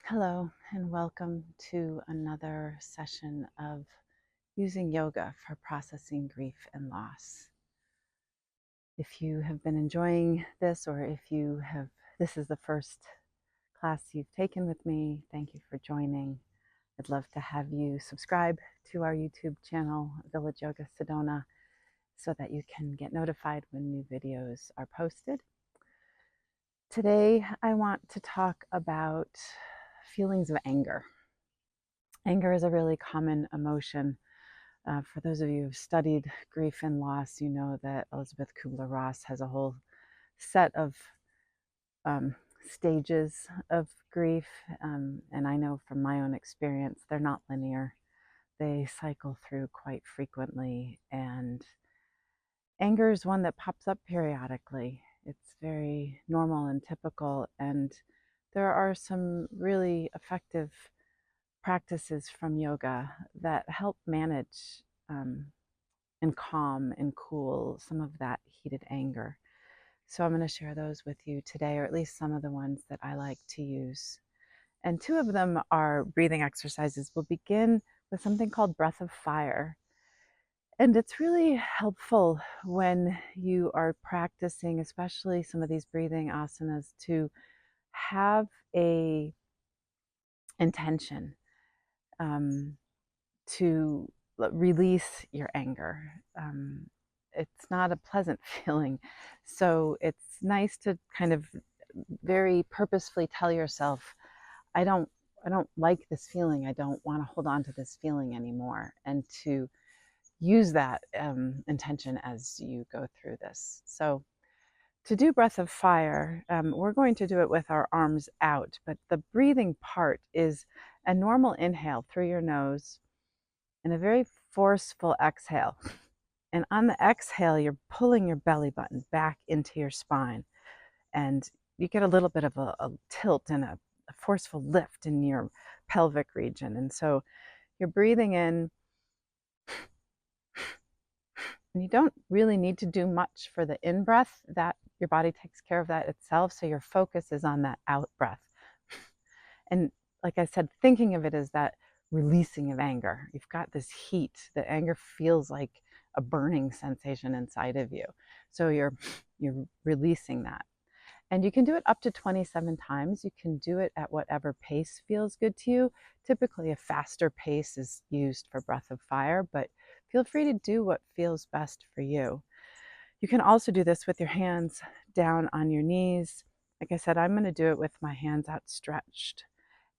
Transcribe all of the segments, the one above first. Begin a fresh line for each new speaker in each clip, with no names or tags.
Hello, and welcome to another session of using yoga for processing grief and loss. If you have been enjoying this, or if this is the first class you've taken with me, thank you for joining. I'd love to have you subscribe to our YouTube channel, Village Yoga Sedona, so that you can get notified when new videos are posted. Today, I want to talk about feelings of anger. Anger is a really common emotion. For those of you who've studied grief and loss, you know that Elizabeth Kubler Ross has a whole set of stages of grief. And I know from my own experience, they're not linear. They cycle through quite frequently. And anger is one that pops up periodically. It's very normal and typical. And there are some really effective practices from yoga that help manage and calm and cool some of that heated anger. So I'm going to share those with you today, or at least some of the ones that I like to use. And two of them are breathing exercises. We'll begin with something called breath of fire. And it's really helpful when you are practicing, especially some of these breathing asanas, to have a intention to release your anger. It's not a pleasant feeling. So it's nice to kind of very purposefully tell yourself, I don't like this feeling. I don't want to hold on to this feeling anymore. And to use that intention as you go through this. So to do breath of fire, we're going to do it with our arms out, but the breathing part is a normal inhale through your nose and a very forceful exhale. And on the exhale, you're pulling your belly button back into your spine. And you get a little bit of a tilt and a forceful lift in your pelvic region. And so you're breathing in. And you don't really need to do much for the in breath. That your body takes care of that itself. So your focus is on that out breath. And like I said, thinking of it as that releasing of anger. You've got this heat. The anger feels like a burning sensation inside of you. So you're releasing that. And you can do it up to 27 times. You can do it at whatever pace feels good to you. Typically, a faster pace is used for breath of fire, but feel free to do what feels best for you. You can also do this with your hands down on your knees. Like I said, I'm going to do it with my hands outstretched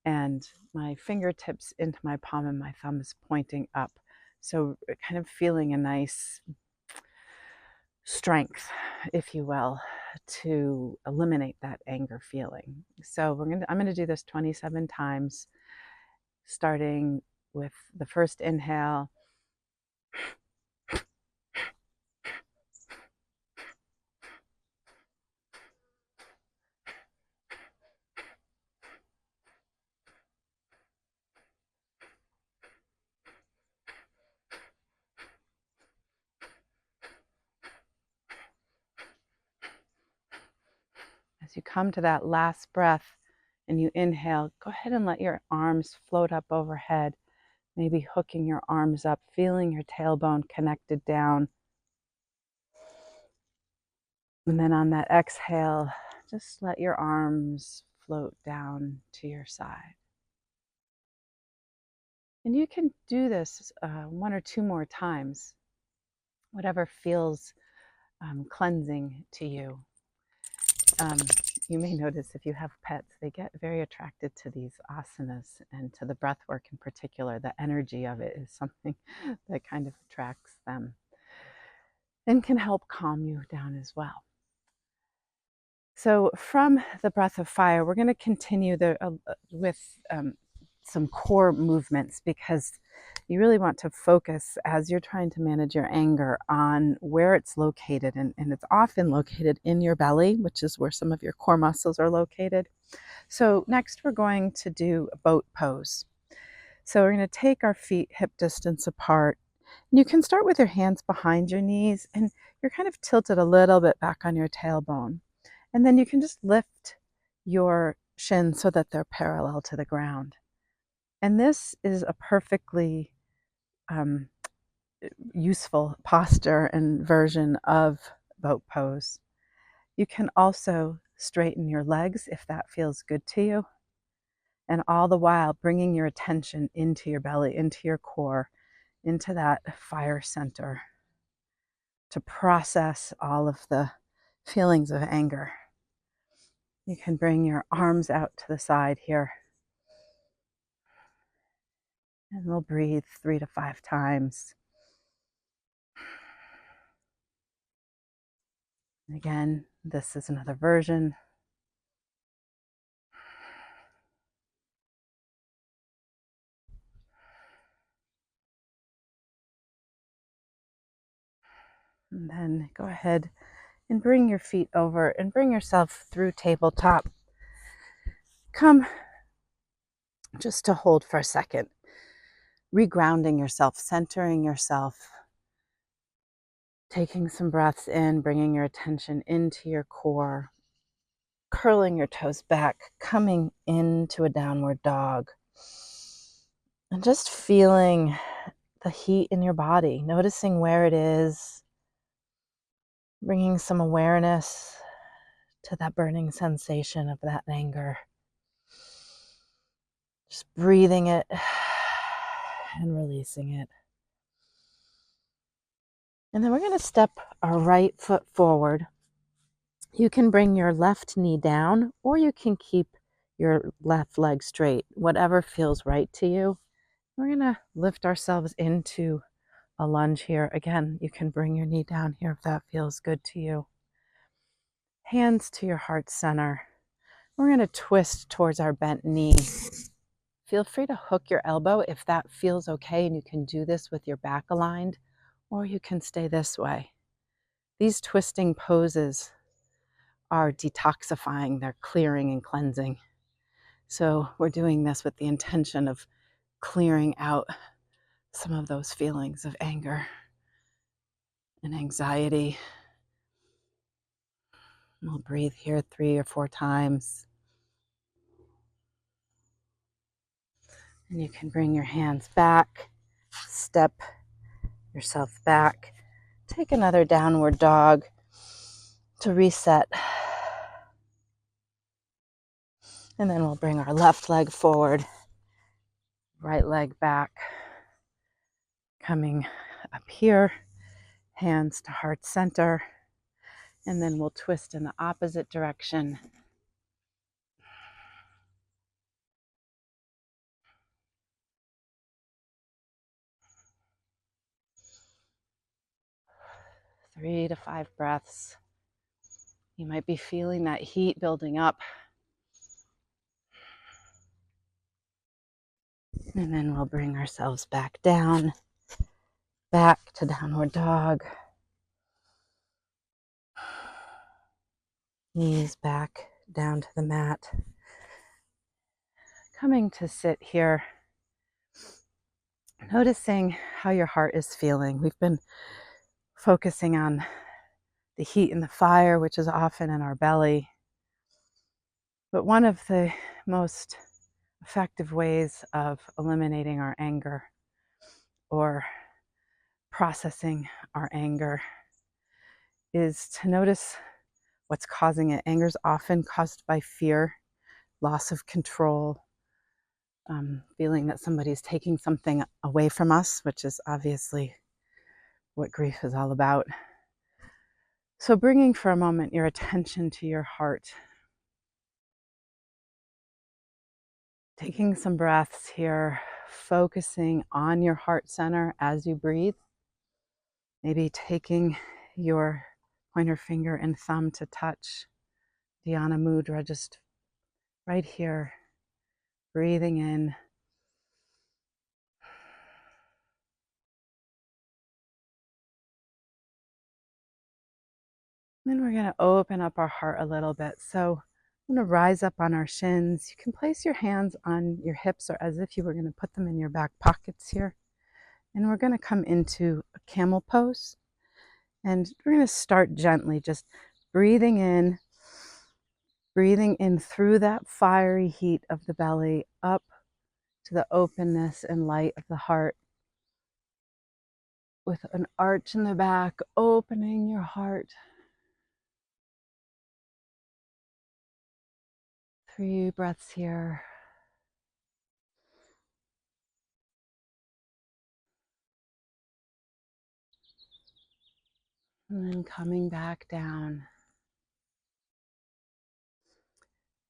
and my fingertips into my palm and my thumbs pointing up. So kind of feeling a nice strength, if you will, to eliminate that anger feeling. So I'm going to do this 27 times, starting with the first inhale. As you come to that last breath and you inhale, go ahead and let your arms float up overhead, maybe hooking your arms up, feeling your tailbone connected down. And then on that exhale, just let your arms float down to your side. And you can do this one or two more times, whatever feels cleansing to you. You may notice if you have pets, they get very attracted to these asanas and to the breath work in particular. The energy of it is something that kind of attracts them and can help calm you down as well. So from the breath of fire, we're going to continue with some core movements, because you really want to focus as you're trying to manage your anger on where it's located. And it's often located in your belly, which is where some of your core muscles are located. So next we're going to do a boat pose. So we're going to take our feet hip distance apart. And you can start with your hands behind your knees, and you're kind of tilted a little bit back on your tailbone. And then you can just lift your shins so that they're parallel to the ground. And this is a perfectly useful posture and version of boat pose. You can also straighten your legs if that feels good to you. And all the while bringing your attention into your belly, into your core, into that fire center to process all of the feelings of anger. You can bring your arms out to the side here. And we'll breathe 3 to 5 times. And again, this is another version. And then go ahead and bring your feet over and bring yourself through tabletop. Come just to hold for a second, regrounding yourself, centering yourself, taking some breaths in, bringing your attention into your core, curling your toes back, coming into a downward dog, and just feeling the heat in your body, noticing where it is, bringing some awareness to that burning sensation of that anger. Just breathing it and releasing it. And then we're going to step our right foot forward. You can bring your left knee down, or you can keep your left leg straight, whatever feels right to you. We're going to lift ourselves into a lunge here. Again, you can bring your knee down here if that feels good to you. Hands to your heart center. We're going to twist towards our bent knee. Feel free to hook your elbow if that feels okay, and you can do this with your back aligned, or you can stay this way. These twisting poses are detoxifying, they're clearing and cleansing. So we're doing this with the intention of clearing out some of those feelings of anger and anxiety. We'll breathe here 3 or 4 times. And you can bring your hands back, step yourself back, take another downward dog to reset. And then we'll bring our left leg forward, right leg back, coming up here, hands to heart center, and then we'll twist in the opposite direction. Three to 5 breaths. You might be feeling that heat building up. And then we'll bring ourselves back down, back to downward dog. Knees back down to the mat. Coming to sit here, noticing how your heart is feeling. We've been focusing on the heat and the fire, which is often in our belly. But one of the most effective ways of eliminating our anger or processing our anger is to notice what's causing it. Anger is often caused by fear, loss of control, feeling that somebody's taking something away from us, which is obviously what grief is all about. So bringing for a moment your attention to your heart, taking some breaths here, focusing on your heart center as you breathe, maybe taking your pointer finger and thumb to touch Dhyana Mudra, just right here, breathing in. Then we're going to open up our heart a little bit. So I'm going to rise up on our shins. You can place your hands on your hips or as if you were going to put them in your back pockets here. And we're going to come into a camel pose. And we're going to start gently, just breathing in Breathing in through that fiery heat of the belly, up to the openness and light of the heart. With an arch in the back, opening your heart. 3 breaths here. And then coming back down.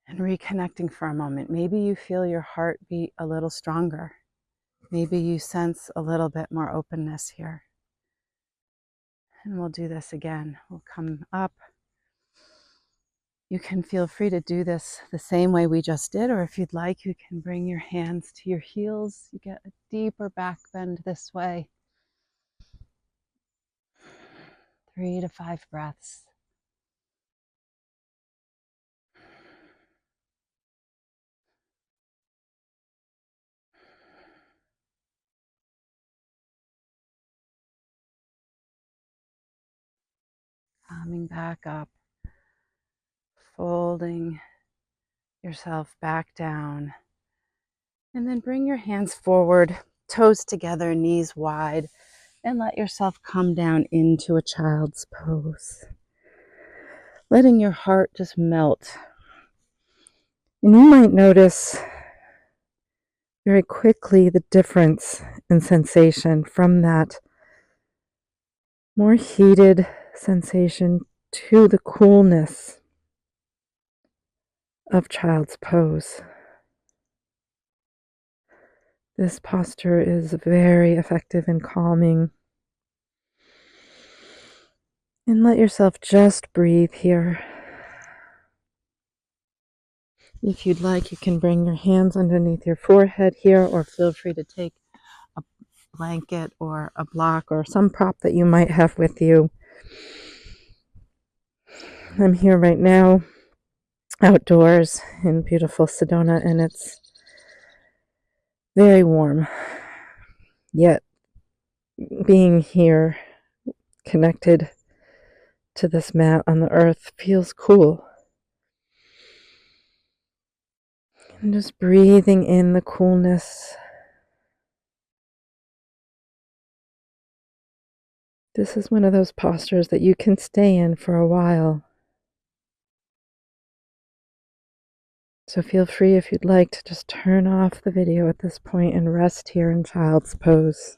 And reconnecting for a moment. Maybe you feel your heart beat a little stronger. Maybe you sense a little bit more openness here. And we'll do this again. We'll come up. You can feel free to do this the same way we just did, or if you'd like, you can bring your hands to your heels. You get a deeper back bend this way. 3 to 5 breaths. Coming back up, folding yourself back down, and then bring your hands forward, toes together, knees wide, and let yourself come down into a child's pose. Letting your heart just melt. And you might notice very quickly the difference in sensation from that more heated sensation to the coolness of child's pose. This posture is very effective in calming. And let yourself just breathe here. If you'd like, you can bring your hands underneath your forehead here, or feel free to take a blanket or a block or some prop that you might have with you. I'm here right now outdoors in beautiful Sedona, and it's very warm. Yet being here connected to this mat on the earth feels cool. And just breathing in the coolness. This is one of those postures that you can stay in for a while. So feel free, if you'd like, to just turn off the video at this point and rest here in child's pose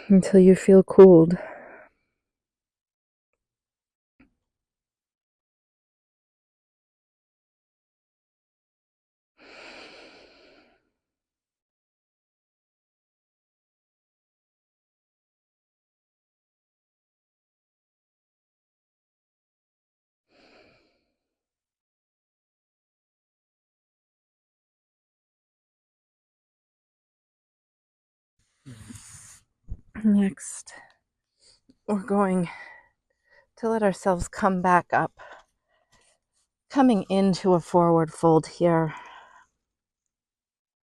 until you feel cooled. Next, we're going to let ourselves come back up, coming into a forward fold here.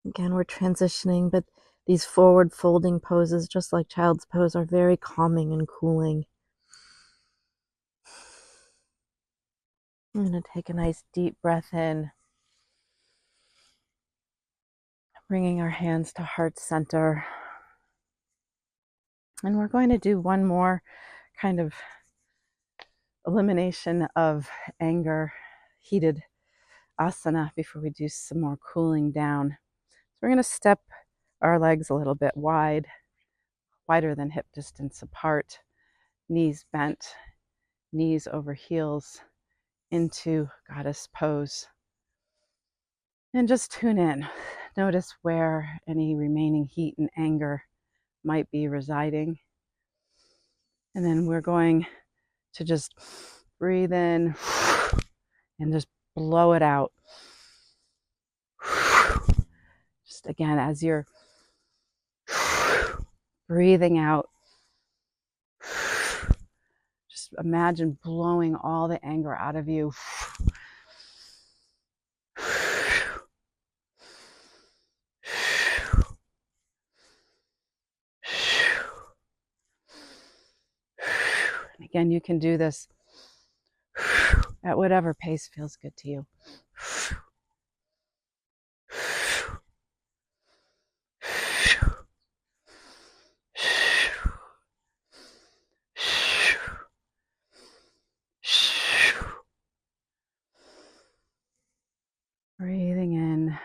Again, we're transitioning, but these forward folding poses, just like child's pose, are very calming and cooling. I'm going to take a nice deep breath in, bringing our hands to heart center. And we're going to do one more kind of elimination of anger, heated asana before we do some more cooling down. So we're going to step our legs a little bit wide, wider than hip distance apart, knees bent, knees over heels into goddess pose. And just tune in. Notice where any remaining heat and anger might be residing. And then we're going to just breathe in and just blow it out. Just again, as you're breathing out, just imagine blowing all the anger out of you. And again, you can do this at whatever pace feels good to you. Breathing in,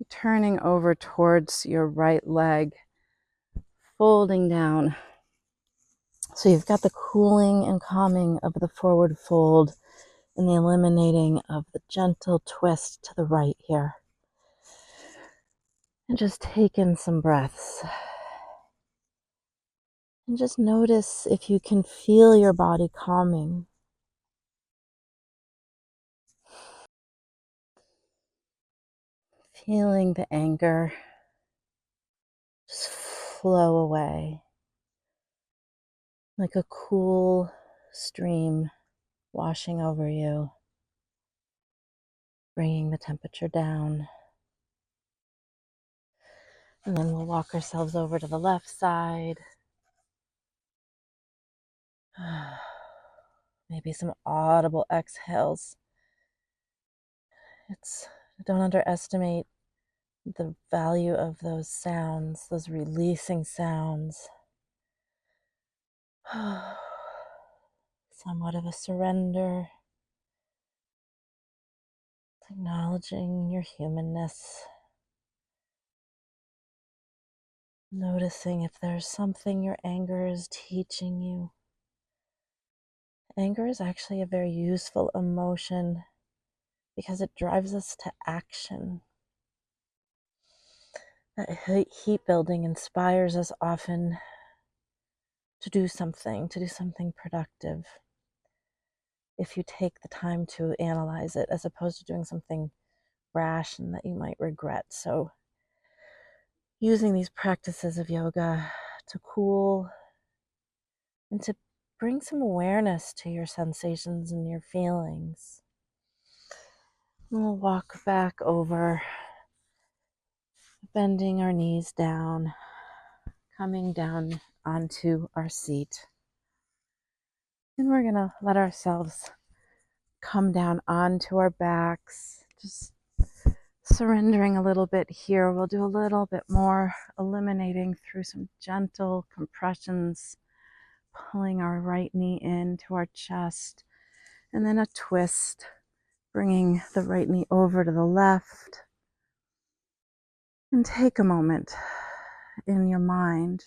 turning over towards your right leg, folding down. So you've got the cooling and calming of the forward fold and the eliminating of the gentle twist to the right here. And just take in some breaths. And just notice if you can feel your body calming. Feeling the anger just flow away like a cool stream washing over you, bringing the temperature down. And then we'll walk ourselves over to the left side. Maybe some audible exhales. Don't underestimate the value of those sounds, those releasing sounds. Somewhat of a surrender, acknowledging your humanness, noticing if there's something your anger is teaching you. Anger is actually a very useful emotion because it drives us to action. That heat building inspires us often to do something productive. If you take the time to analyze it, as opposed to doing something rash and that you might regret. So using these practices of yoga to cool and to bring some awareness to your sensations and your feelings. And we'll walk back over, bending our knees down, coming down onto our seat. And we're going to let ourselves come down onto our backs, just surrendering a little bit here. We'll do a little bit more, eliminating through some gentle compressions, pulling our right knee into our chest, and then a twist, bringing the right knee over to the left. And take a moment in your mind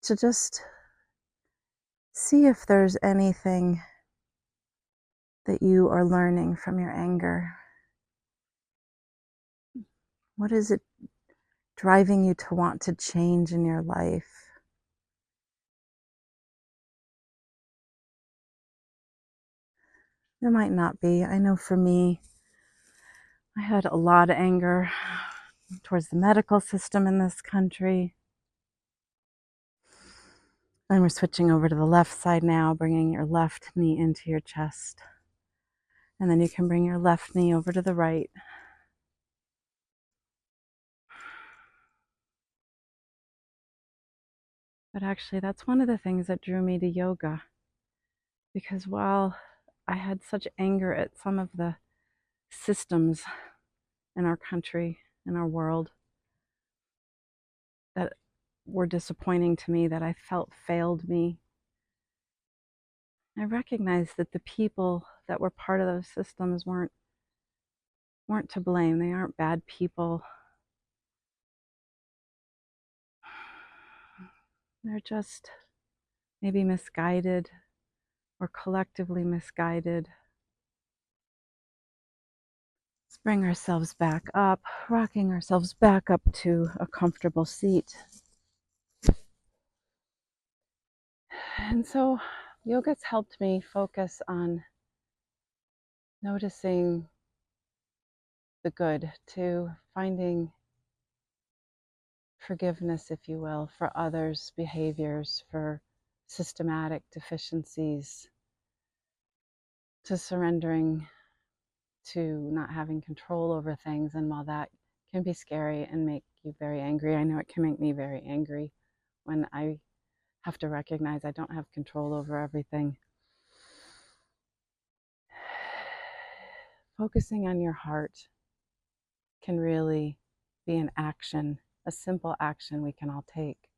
to just see if there's anything that you are learning from your anger. What is it driving you to want to change in your life? There might not be. I know for me, I had a lot of anger towards the medical system in this country. And we're switching over to the left side now, bringing your left knee into your chest. And then you can bring your left knee over to the right. But actually, that's one of the things that drew me to yoga. Because while I had such anger at some of the systems in our country, in our world, that were disappointing to me, that I felt failed me, I recognized that the people that were part of those systems weren't to blame. They aren't bad people. They're just maybe misguided or collectively misguided. Let's bring ourselves back up, rocking ourselves back up to a comfortable seat. And so yoga's helped me focus on noticing the good, to finding forgiveness, if you will, for others' behaviors, for systematic deficiencies, to surrendering to not having control over things. And while that can be scary and make you very angry, I know it can make me very angry when I have to recognize I don't have control over everything. focusing on your heart can really be an action, a simple action we can all take.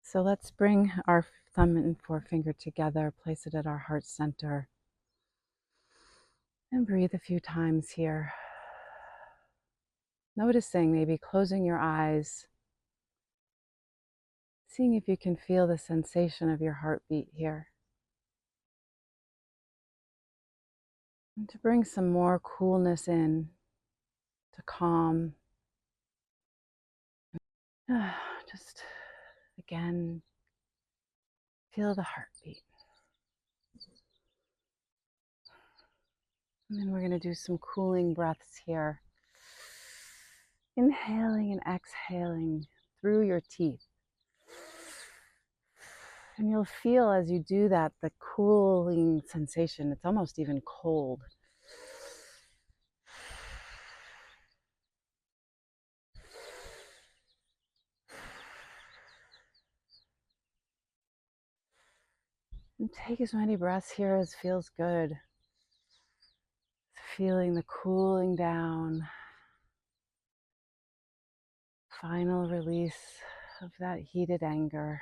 So let's bring our thumb and forefinger together, place it at our heart center, and breathe a few times here. Noticing, maybe closing your eyes, seeing if you can feel the sensation of your heartbeat here. And to bring some more coolness in, to calm. Just again, feel the heartbeat. And then we're going to do some cooling breaths here. Inhaling and exhaling through your teeth. And you'll feel as you do that, the cooling sensation. It's almost even cold. And take as many breaths here as feels good. Feeling the cooling down. Final release of that heated anger.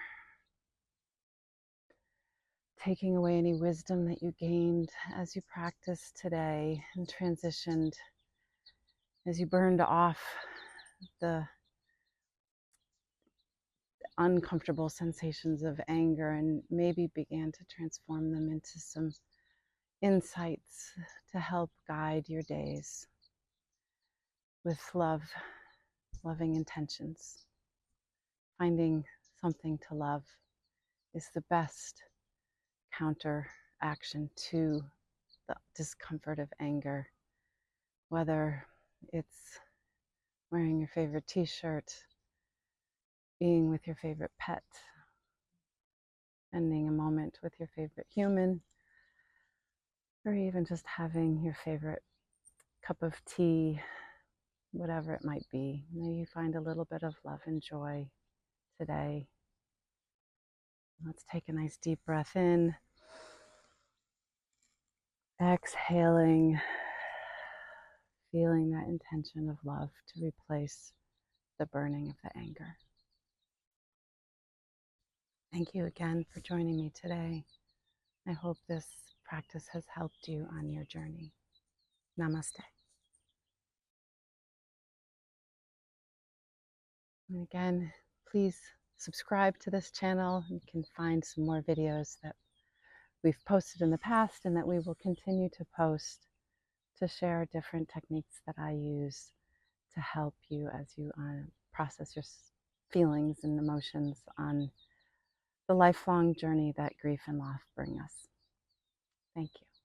Taking away any wisdom that you gained as you practiced today and transitioned, as you burned off the uncomfortable sensations of anger and maybe began to transform them into some insights to help guide your days with love, loving intentions. Finding something to love is the best counter action to the discomfort of anger, whether it's wearing your favorite t-shirt, being with your favorite pet, spending a moment with your favorite human, or even just having your favorite cup of tea, whatever it might be. May you find a little bit of love and joy today. Let's take a nice deep breath in. Exhaling, feeling that intention of love to replace the burning of the anger. Thank you again for joining me today. I hope this practice has helped you on your journey. Namaste. And again, please subscribe to this channel. You can find some more videos that we've posted in the past and that we will continue to post to share different techniques that I use to help you as you process your feelings and emotions on the lifelong journey that grief and loss bring us. Thank you.